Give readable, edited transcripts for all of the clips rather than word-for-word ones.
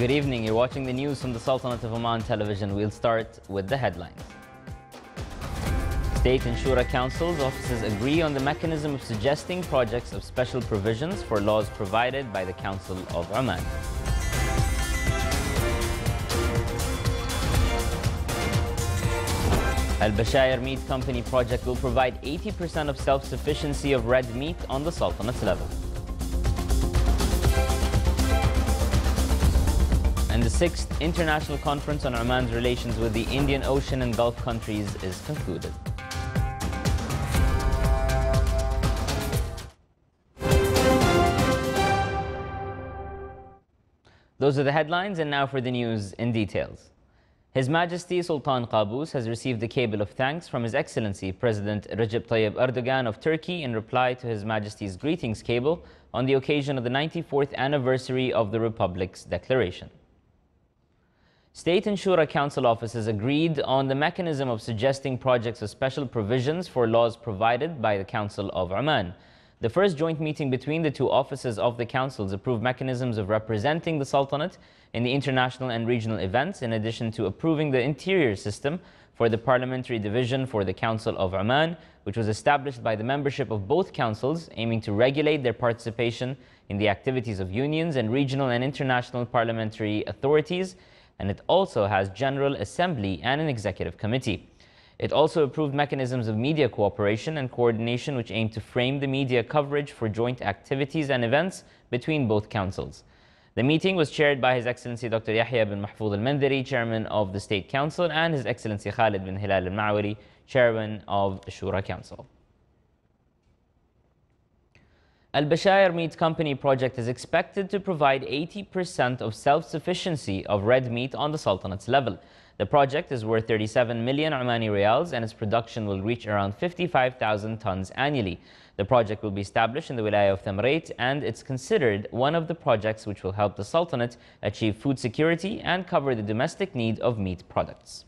Good evening. You're watching the news from the Sultanate of Oman television. We'll start with the headlines. State and Shura Councils offices agree on the mechanism of suggesting projects of special provisions for laws provided by the Council of Oman. Al-Bashair Meat Company project will provide 80% of self-sufficiency of red meat on the Sultanate's level. And the 6th International Conference on Oman's relations with the Indian Ocean and Gulf countries is concluded. Those are the headlines, and now for the news in details. His Majesty Sultan Qaboos has received a cable of thanks from His Excellency President Recep Tayyip Erdogan of Turkey in reply to His Majesty's greetings cable on the occasion of the 94th anniversary of the Republic's declaration. State and Shura Council offices agreed on the mechanism of suggesting projects of special provisions for laws provided by the Council of Oman. The first joint meeting between the two offices of the councils approved mechanisms of representing the Sultanate in the international and regional events, in addition to approving the interior system for the parliamentary division for the Council of Oman, which was established by the membership of both councils, aiming to regulate their participation in the activities of unions and regional and international parliamentary authorities, and it also has General Assembly and an Executive Committee. It also approved mechanisms of media cooperation and coordination which aim to frame the media coverage for joint activities and events between both councils. The meeting was chaired by His Excellency Dr. Yahya bin Mahfouz al-Mandari, Chairman of the State Council, and His Excellency Khalid bin Hilal al-Ma'wari, Chairman of the Shura Council. Al-Bashair Meat Company project is expected to provide 80% of self-sufficiency of red meat on the Sultanate's level. The project is worth 37 million Omani riyals and its production will reach around 55,000 tons annually. The project will be established in the Wilaya of Thamrait, and it's considered one of the projects which will help the Sultanate achieve food security and cover the domestic need of meat products.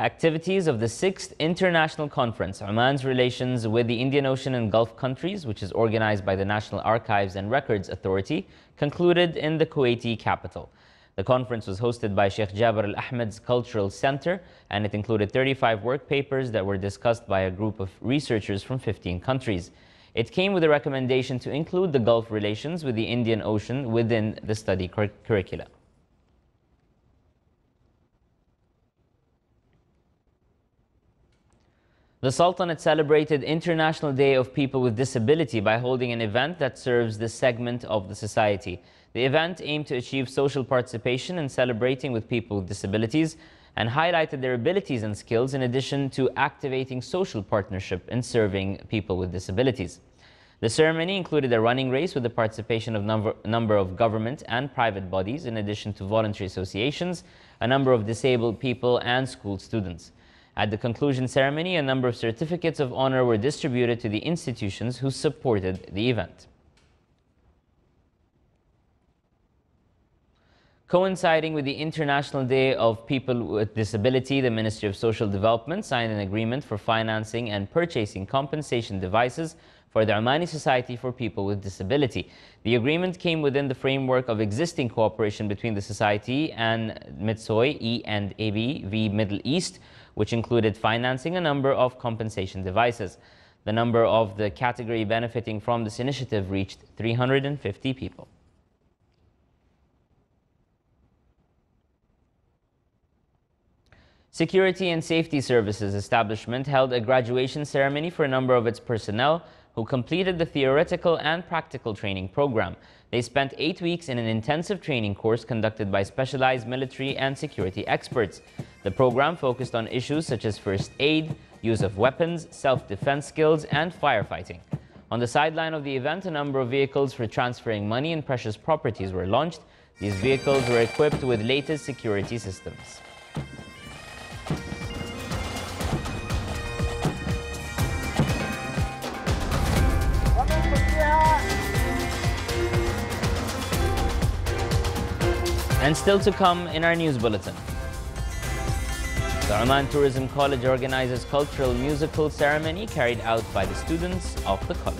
Activities of the 6th International Conference, Oman's relations with the Indian Ocean and Gulf countries, which is organized by the National Archives and Records Authority, concluded in the Kuwaiti capital. The conference was hosted by Sheikh Jaber Al-Ahmed's Cultural Center, and it included 35 work papers that were discussed by a group of researchers from 15 countries. It came with a recommendation to include the Gulf relations with the Indian Ocean within the study curricula. The Sultanate celebrated International Day of People with Disability by holding an event that serves this segment of the society. The event aimed to achieve social participation in celebrating with people with disabilities and highlighted their abilities and skills, in addition to activating social partnership in serving people with disabilities. The ceremony included a running race with the participation of a number of government and private bodies, in addition to voluntary associations, a number of disabled people and school students. At the conclusion ceremony, a number of certificates of honor were distributed to the institutions who supported the event. Coinciding with the International Day of People with Disability, the Ministry of Social Development signed an agreement for financing and purchasing compensation devices for the Omani Society for People with Disability. The agreement came within the framework of existing cooperation between the Society and MITSOI E&AB v Middle East, which included financing a number of compensation devices. The number of the category benefiting from this initiative reached 350 people. Security and Safety Services Establishment held a graduation ceremony for a number of its personnel who completed the theoretical and practical training program. They spent 8 weeks in an intensive training course conducted by specialized military and security experts. The program focused on issues such as first aid, use of weapons, self-defense skills, and firefighting. On the sideline of the event, a number of vehicles for transferring money and precious properties were launched. These vehicles were equipped with latest security systems. And still to come in our news bulletin. The Oman Tourism College organizes cultural musical ceremony carried out by the students of the college.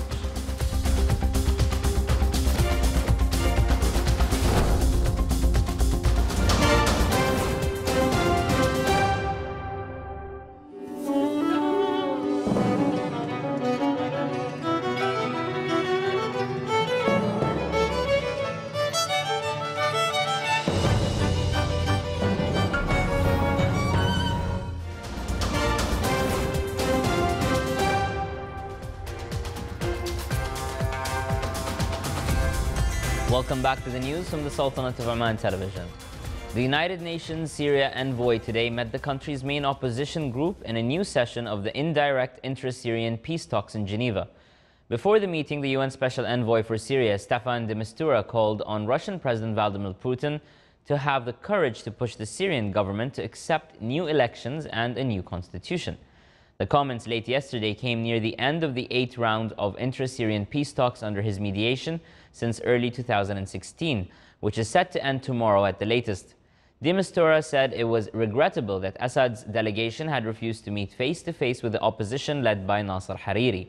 Welcome back to the news from the Sultanate of Oman television. The United Nations Syria envoy today met the country's main opposition group in a new session of the indirect intra-Syrian peace talks in Geneva. Before the meeting, the UN Special Envoy for Syria, Staffan de Mistura, called on Russian President Vladimir Putin to have the courage to push the Syrian government to accept new elections and a new constitution. The comments late yesterday came near the end of the 8th round of intra-Syrian peace talks under his mediation since early 2016, which is set to end tomorrow at the latest. De Mistura said it was regrettable that Assad's delegation had refused to meet face-to-face with the opposition led by Nasser Hariri.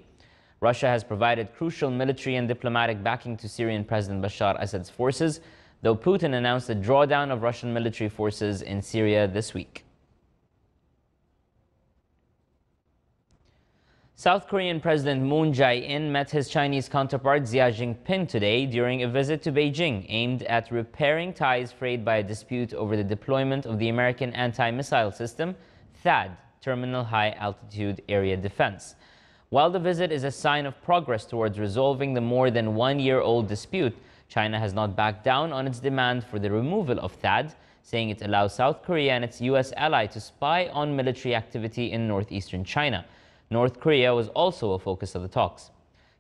Russia has provided crucial military and diplomatic backing to Syrian President Bashar Assad's forces, though Putin announced a drawdown of Russian military forces in Syria this week. South Korean President Moon Jae-in met his Chinese counterpart Xi Jinping today during a visit to Beijing aimed at repairing ties frayed by a dispute over the deployment of the American anti-missile system, THAAD, Terminal High Altitude Area Defense. While the visit is a sign of progress towards resolving the more than one-year-old dispute, China has not backed down on its demand for the removal of THAAD, saying it allows South Korea and its U.S. ally to spy on military activity in northeastern China. North Korea was also a focus of the talks.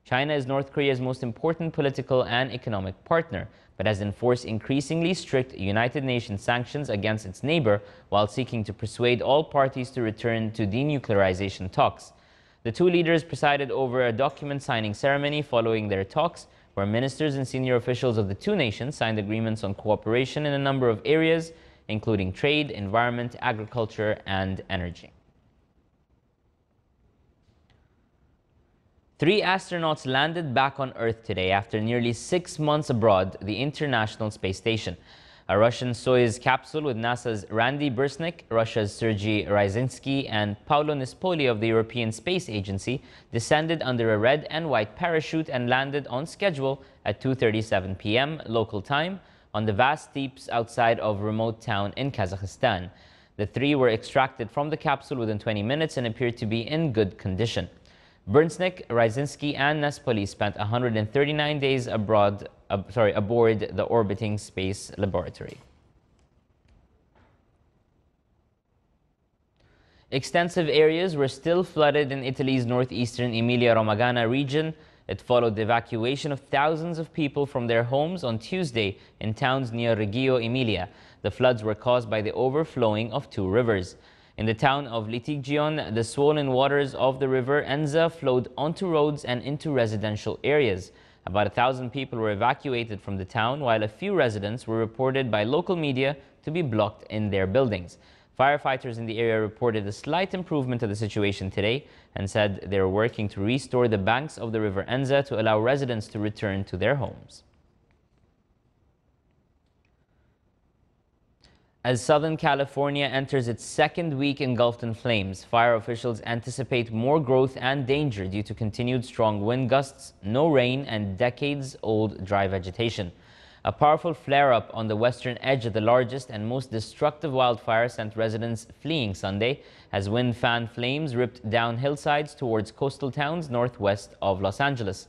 China is North Korea's most important political and economic partner, but has enforced increasingly strict United Nations sanctions against its neighbor while seeking to persuade all parties to return to denuclearization talks. The two leaders presided over a document signing ceremony following their talks, where ministers and senior officials of the two nations signed agreements on cooperation in a number of areas, including trade, environment, agriculture, and energy. 3 astronauts landed back on Earth today after nearly 6 months abroad the International Space Station. A Russian Soyuz capsule with NASA's Randy Bersnik, Russia's Sergei Ryazhensky, and Paolo Nispoli of the European Space Agency descended under a red and white parachute and landed on schedule at 2:37 p.m. local time on the vast steppes outside of a remote town in Kazakhstan. The 3 were extracted from the capsule within 20 minutes and appeared to be in good condition. Bersnik, Ryazhensky, and Nispoli spent 139 days aboard the orbiting space laboratory. Extensive areas were still flooded in Italy's northeastern Emilia-Romagna region. It followed the evacuation of thousands of people from their homes on Tuesday in towns near Reggio Emilia. The floods were caused by the overflowing of 2 rivers. In the town of Litigion, the swollen waters of the river Enza flowed onto roads and into residential areas. About 1,000 people were evacuated from the town, while a few residents were reported by local media to be blocked in their buildings. Firefighters in the area reported a slight improvement of the situation today and said they were working to restore the banks of the river Enza to allow residents to return to their homes. As Southern California enters its 2nd week engulfed in flames, fire officials anticipate more growth and danger due to continued strong wind gusts, no rain, and decades-old dry vegetation. A powerful flare-up on the western edge of the largest and most destructive wildfire sent residents fleeing Sunday as wind fanned flames ripped down hillsides towards coastal towns northwest of Los Angeles.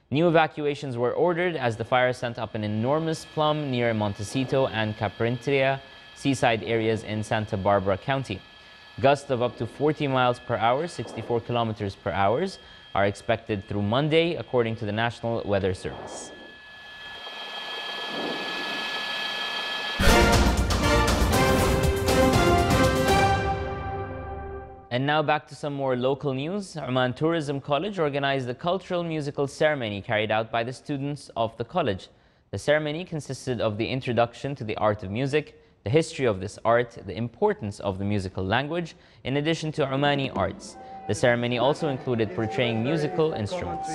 New evacuations were ordered as the fire sent up an enormous plume near Montecito and Carpinteria, seaside areas in Santa Barbara County. Gusts of up to 40 miles per hour, 64 kilometers per hour, are expected through Monday, according to the National Weather Service. And now back to some more local news. Oman Tourism College organized the cultural musical ceremony carried out by the students of the college. The ceremony consisted of the introduction to the art of music, the history of this art, the importance of the musical language, in addition to Omani arts. The ceremony also included portraying musical instruments.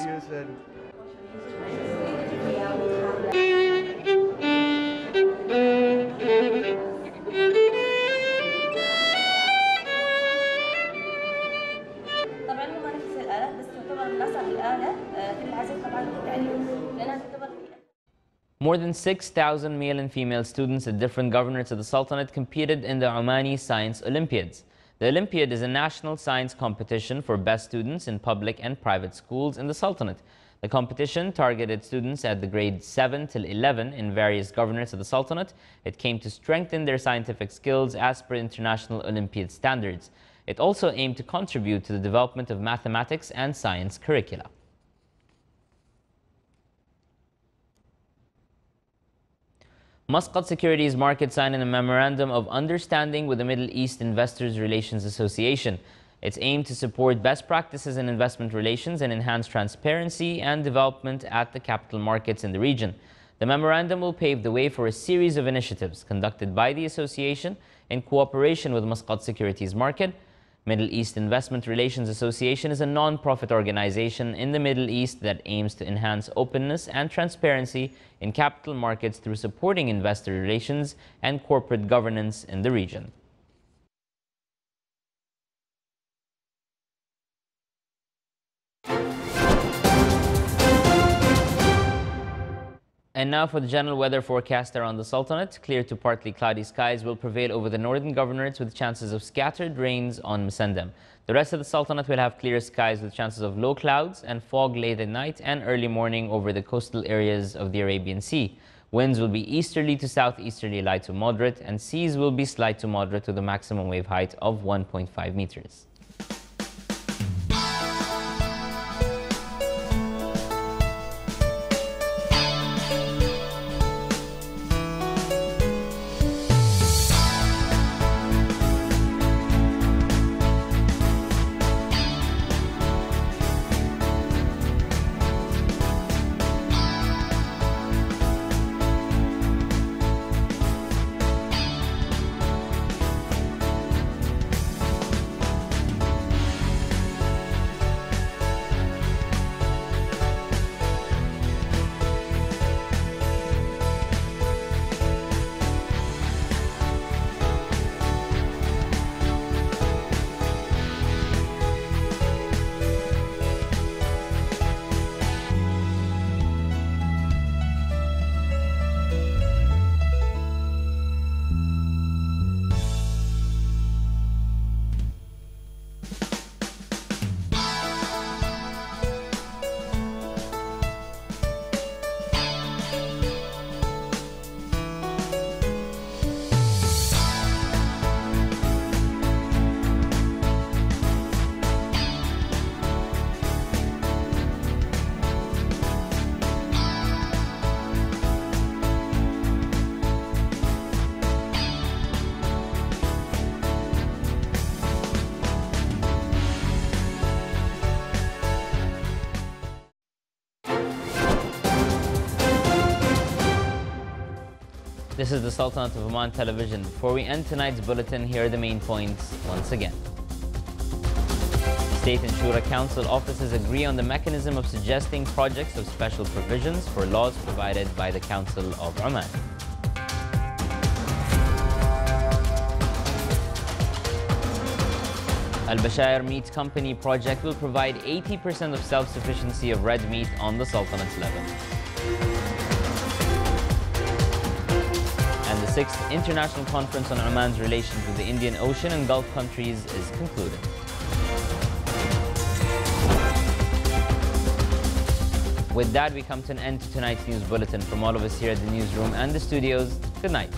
More than 6,000 male and female students at different governorates of the Sultanate competed in the Omani Science Olympiads. The Olympiad is a national science competition for best students in public and private schools in the Sultanate. The competition targeted students at the grades 7 till 11 in various governorates of the Sultanate. It came to strengthen their scientific skills as per international Olympiad standards. It also aimed to contribute to the development of mathematics and science curricula. Muscat Securities Market signed a memorandum of understanding with the Middle East Investors Relations Association. It's aimed to support best practices in investment relations and enhance transparency and development at the capital markets in the region. The memorandum will pave the way for a series of initiatives conducted by the association in cooperation with Muscat Securities Market. Middle East Investment Relations Association is a non-profit organization in the Middle East that aims to enhance openness and transparency in capital markets through supporting investor relations and corporate governance in the region. And now for the general weather forecast around the Sultanate. Clear to partly cloudy skies will prevail over the northern governorates with chances of scattered rains on Musandam. The rest of the Sultanate will have clear skies with chances of low clouds and fog late at night and early morning over the coastal areas of the Arabian Sea. Winds will be easterly to southeasterly light to moderate, and seas will be slight to moderate with a maximum wave height of 1.5 meters. This is the Sultanate of Oman Television. Before we end tonight's bulletin, here are the main points once again. State and Shura Council offices agree on the mechanism of suggesting projects of special provisions for laws provided by the Council of Oman. Al-Bashair Meat Company project will provide 80% of self-sufficiency of red meat on the Sultanate's level. And the 6th International Conference on Oman's relations with the Indian Ocean and Gulf countries is concluded. With that, we come to an end to tonight's news bulletin. From all of us here at the newsroom and the studios, good night.